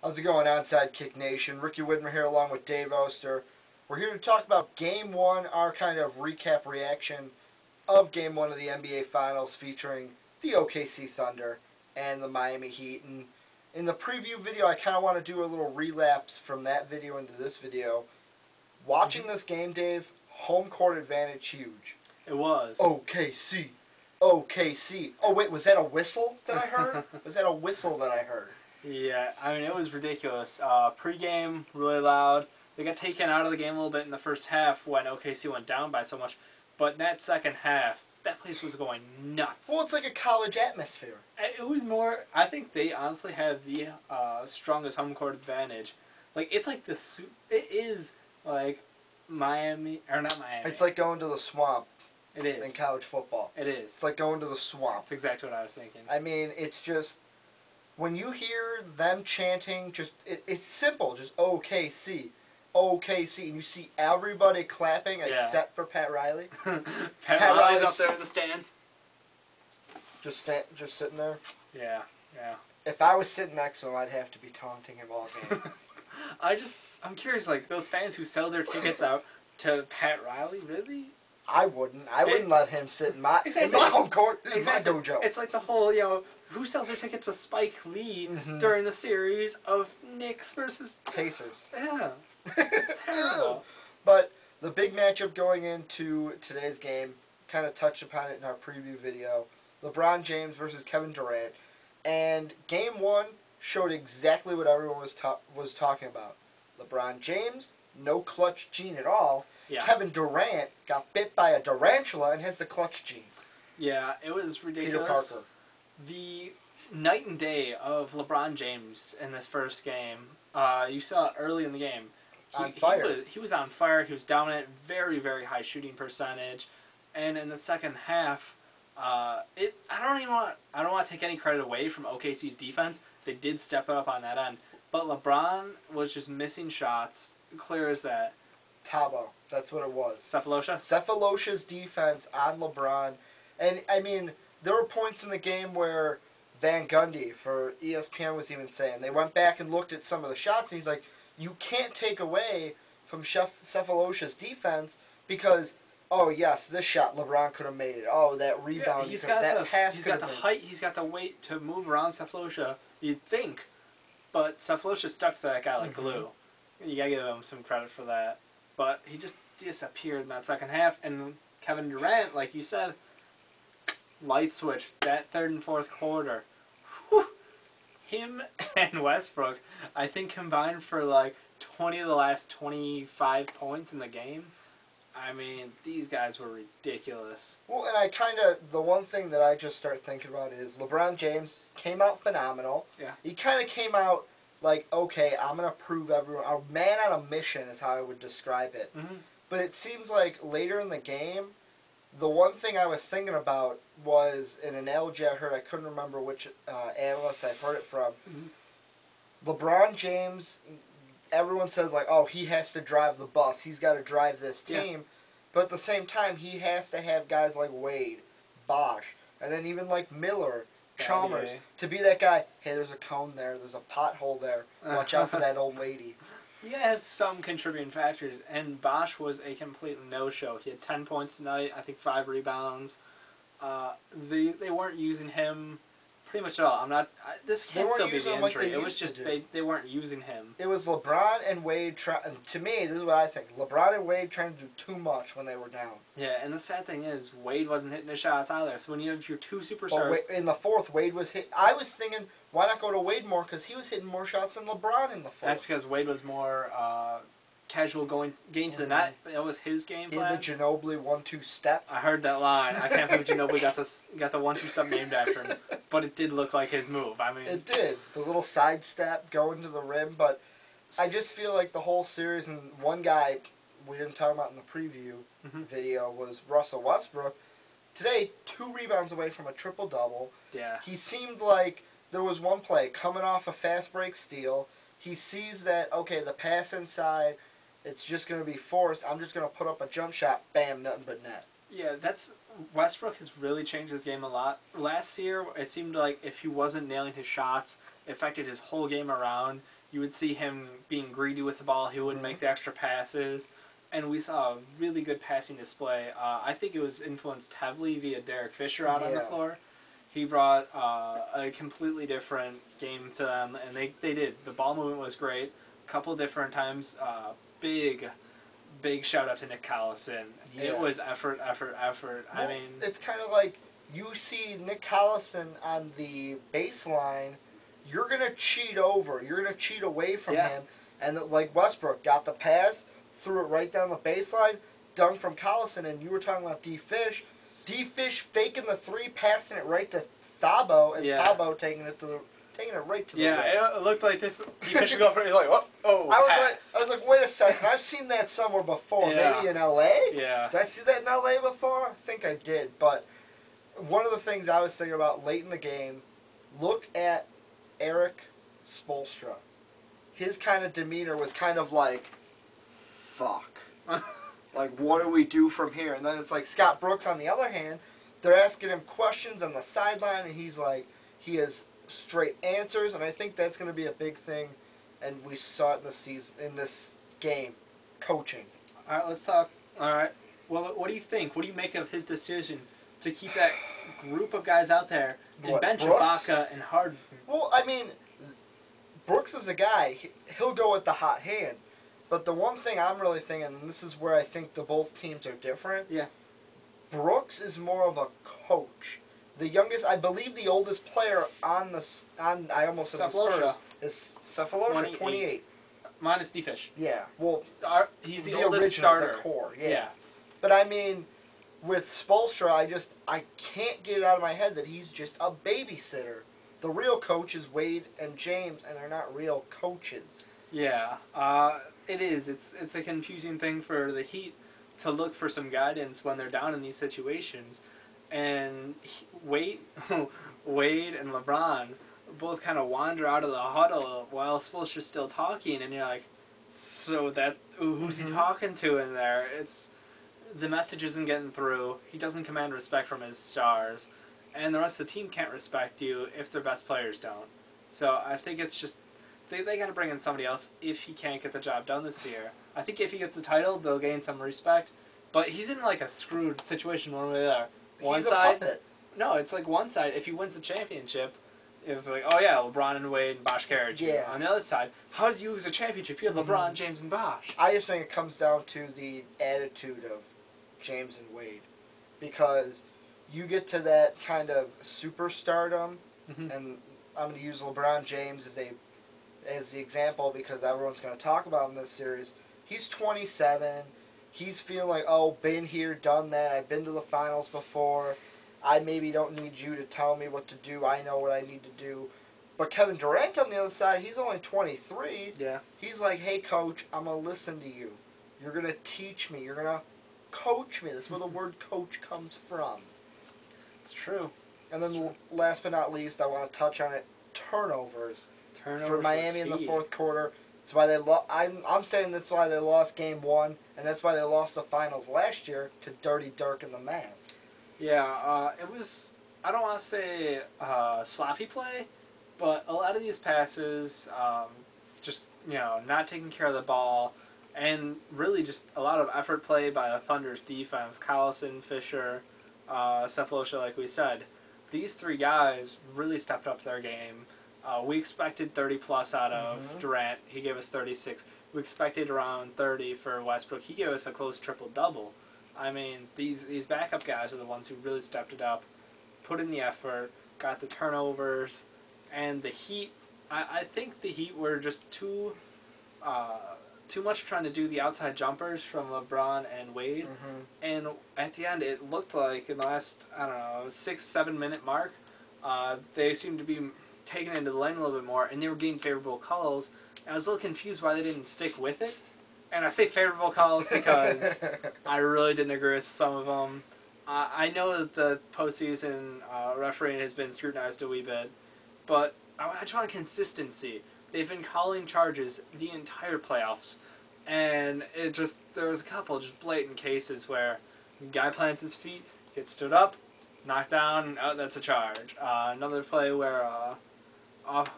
How's it going, Onside Kick Nation? Ricky Widmer here along with Dave Oster. We're here to talk about Game 1, our kind of recap reaction of Game 1 of the NBA Finals featuring the OKC Thunder and the Miami Heat. And in the preview video, I kind of want to do a little relapse from that video into this video. Watching this game, Dave, home court advantage huge. It was. OKC. OKC. Oh, wait, was that a whistle that I heard? Was that a whistle that I heard? Yeah, I mean, it was ridiculous. Pre-game, really loud. They got taken out of the game a little bit in the first half when OKC went down by so much. But that second half, that place was going nuts. Well, it's like a college atmosphere. It was more, I think they honestly had the strongest home court advantage. Like, it's like it is like Miami, or not Miami. It's like going to the swamp. It is. In college football. It is. It's like going to the swamp. That's exactly what I was thinking. I mean, it's just, when you hear them chanting, it's simple, just OKC, OKC, and you see everybody clapping except for Pat Riley. Pat Riley's up there in the stands. Just sitting there. Yeah. If I was sitting next to him, I'd have to be taunting him all game. I'm curious, like, those fans who sell their tickets out to Pat Riley, really? I wouldn't let him sit in my home court, in my dojo. It's like the whole, who sells their tickets to Spike Lee during the series of Knicks versus Pacers. Yeah. It's terrible. But the big matchup going into today's game, kind of touched upon it in our preview video, LeBron James versus Kevin Durant. And Game 1 showed exactly what everyone was talking about. LeBron James, no clutch gene at all. Yeah. Kevin Durant got bit by a durantula and has the clutch gene. Yeah, it was ridiculous. Peter Parker. The night and day of LeBron James in this first game, you saw it early in the game. On fire. He was on fire. He was dominant. Very, very high shooting percentage. And in the second half, I don't want to take any credit away from OKC's defense. They did step up on that end. But LeBron was just missing shots, clear as that. Tabo. That's what it was. Cephalosha's defense on LeBron. And, I mean, there were points in the game where Van Gundy for ESPN was even saying, they went back and looked at some of the shots, and he's like, you can't take away from Cephalosha's defense because, oh, yes, this shot LeBron could have made it. Oh, that rebound, that pass he's got the height, he's got the weight to move around Cephalosha, you'd think. But Cephalosha stuck to that guy like glue. You got to give him some credit for that. But he just disappeared in that second half. And Kevin Durant, like you said, light switch, that third and fourth quarter. Whew. Him and Westbrook, I think, combined for like 20 of the last 25 points in the game. I mean, these guys were ridiculous. Well, and the one thing that I just start thinking about is LeBron James came out phenomenal. Yeah. He kind of came out like, okay, I'm going to prove everyone, a man on a mission is how I would describe it. But it seems like later in the game, the one thing I was thinking about was an analogy I heard, I couldn't remember which analyst I've heard it from. LeBron James, everyone says like, oh, he has to drive the bus, he's got to drive this team. Yeah. But at the same time, he has to have guys like Wade, Bosh, and then even like Miller, Chalmers, to be that guy, hey, there's a cone there, there's a pothole there, watch out for that old lady. He has some contributing factors, and Bosh was a complete no-show. He had 10 points tonight, I think 5 rebounds. They weren't using him pretty much at all. This can't still be the injury. It was just they weren't using him. It was LeBron and Wade to me, this is what I think. LeBron and Wade trying to do too much when they were down. Yeah, and the sad thing is, Wade wasn't hitting his shots either. So when you have your two superstars... But in the fourth, Wade was hit. I was thinking, why not go to Wade more? Because he was hitting more shots than LeBron in the fourth. That's because Wade was more casual getting to the net. That was his game plan. He had the Ginobili 1-2 step. I heard that line. I can't believe Ginobili got the 1-2 step named after him. But it did look like his move. I mean, it did. The little side step going to the rim. But I just feel like the whole series, and one guy we didn't talk about in the preview video was Russell Westbrook. Today, 2 rebounds away from a triple-double. Yeah. He seemed like there was one play coming off a fast break steal. He sees that, okay, the pass inside, it's just going to be forced. I'm just going to put up a jump shot. Bam, nothing but net. Yeah, Westbrook has really changed his game a lot. Last year, it seemed like if he wasn't nailing his shots, affected his whole game around. You would see him being greedy with the ball. He wouldn't make the extra passes. And we saw a really good passing display. I think it was influenced heavily via Derek Fisher out on the floor. He brought a completely different game to them, and they did. The ball movement was great. A couple different times. Big shout out to Nick Collison. Yeah. It was effort. Well, I mean, it's kind of like you see Nick Collison on the baseline. You're gonna cheat over. You're gonna cheat away from him, and like Westbrook got the pass, threw it right down the baseline, dunk from Collison, and you were talking about D Fish. D Fish faking the three, passing it right to Thabo, and Thabo taking it right to the rim. It looked like D Fish was going for it. He's like, oh, I was like, wait a second. I've seen that somewhere before. Maybe in L.A.? Yeah. Did I see that in L.A. before? I think I did. But one of the things I was thinking about late in the game, look at Eric Spoelstra. His kind of demeanor was kind of like, fuck. Like, what do we do from here? And then it's like Scott Brooks, on the other hand, they're asking him questions on the sideline, and he's like, he has straight answers, and I think that's going to be a big thing, and we saw it in the season, in this game, coaching. All right, let's talk. All right, well, what do you think? What do you make of his decision to keep that group of guys out there and bench Ibaka and Harden? Well, I mean, Brooks is a guy, he'll go with the hot hand. But the one thing I'm really thinking, and this is where I think the both teams are different. Yeah. Brooks is more of a coach. The youngest, I believe, the oldest player on I almost said the Spurs is Cephalosha, 28. Minus D-Fish. Yeah. Well, he's the oldest original, starter. the core. Yeah. But I mean, with Spoelstra, I can't get it out of my head that he's just a babysitter. The real coach is Wade and James, and they're not real coaches. Yeah. It is. It's a confusing thing for the Heat to look for some guidance when they're down in these situations. And Wade and LeBron both kind of wander out of the huddle while Spoelstra's still talking, and you're like, so who's he talking to in there? The message isn't getting through. He doesn't command respect from his stars, and the rest of the team can't respect you if their best players don't. So I think it's just they got to bring in somebody else if he can't get the job done this year. I think if he gets the title, they'll gain some respect. But he's in like a screwed situation one way or the other. One side, puppet. No, it's like one side. If he wins the championship, it's like, oh yeah, LeBron and Wade and Bosh carried you. Yeah. On the other side, how did you lose a championship? You had LeBron, James, and Bosh. I just think it comes down to the attitude of James and Wade, because you get to that kind of superstardom, and I'm going to use LeBron James as the example because everyone's going to talk about him in this series. He's 27. He's feeling like, oh, been here, done that. I've been to the finals before. I maybe don't need you to tell me what to do. I know what I need to do. But Kevin Durant on the other side, he's only 23. Yeah. He's like, hey, coach, I'm going to listen to you. You're going to teach me. You're going to coach me. That's where the word coach comes from. It's true. And then last but not least, I want to touch on it, turnovers. For Miami in the fourth quarter. That's why they I'm saying that's why they lost Game 1, and that's why they lost the finals last year to Dirty Dirk and the Mavs. Yeah, it was, I don't want to say sloppy play, but a lot of these passes, just, not taking care of the ball, and really just a lot of effort play by the Thunder's defense. Collison, Fisher, Cephalosha, like we said. These three guys really stepped up their game. We expected 30-plus out of Durant. He gave us 36. We expected around 30 for Westbrook. He gave us a close triple-double. I mean, these backup guys are the ones who really stepped it up, put in the effort, got the turnovers, and the Heat. I think the Heat were just too much trying to do the outside jumpers from LeBron and Wade. And at the end, it looked like in the last, 6-7 minute mark, they seemed to be taking it into the lane a little bit more, and they were getting favorable calls. I was a little confused why they didn't stick with it. And I say favorable calls because I really didn't agree with some of them. I know that the postseason refereeing has been scrutinized a wee bit, but I just want consistency. They've been calling charges the entire playoffs, and there was a couple just blatant cases where the guy plants his feet, gets stood up, knocked down, and that's a charge. Another play where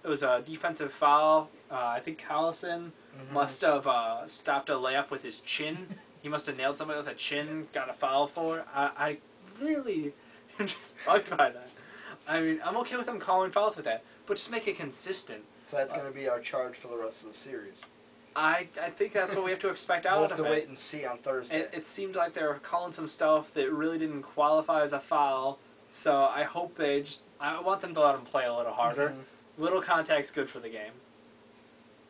it was a defensive foul. I think Collison must have stopped a layup with his chin. He must have nailed somebody with a chin, got a foul for it. I really am just bugged by that. I mean, I'm okay with them calling fouls with that, but just make it consistent. So that's going to be our charge for the rest of the series. I think that's what we have to expect out We'll of it. have to wait and see on Thursday. It seemed like they were calling some stuff that really didn't qualify as a foul, so I hope I want them to let them play a little harder. Little contact's good for the game.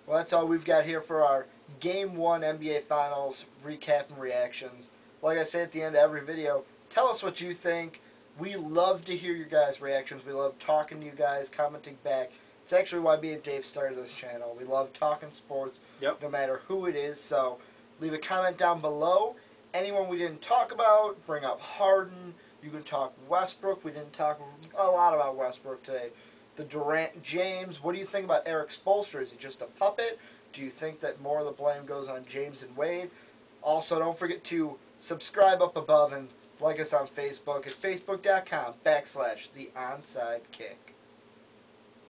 Well, that's all we've got here for our Game 1 NBA Finals recap and reactions. Like I say at the end of every video, tell us what you think. We love to hear your guys' reactions. We love talking to you guys, commenting back. It's actually why me and Dave started this channel. We love talking sports, no matter who it is. So leave a comment down below. Anyone we didn't talk about, bring up Harden. You can talk Westbrook. We didn't talk a lot about Westbrook today. The Durant, James. What do you think about Eric Spoelstra? Is he just a puppet? Do you think that more of the blame goes on James and Wade? Also, don't forget to subscribe up above and like us on Facebook at facebook.com/the Onside Kick.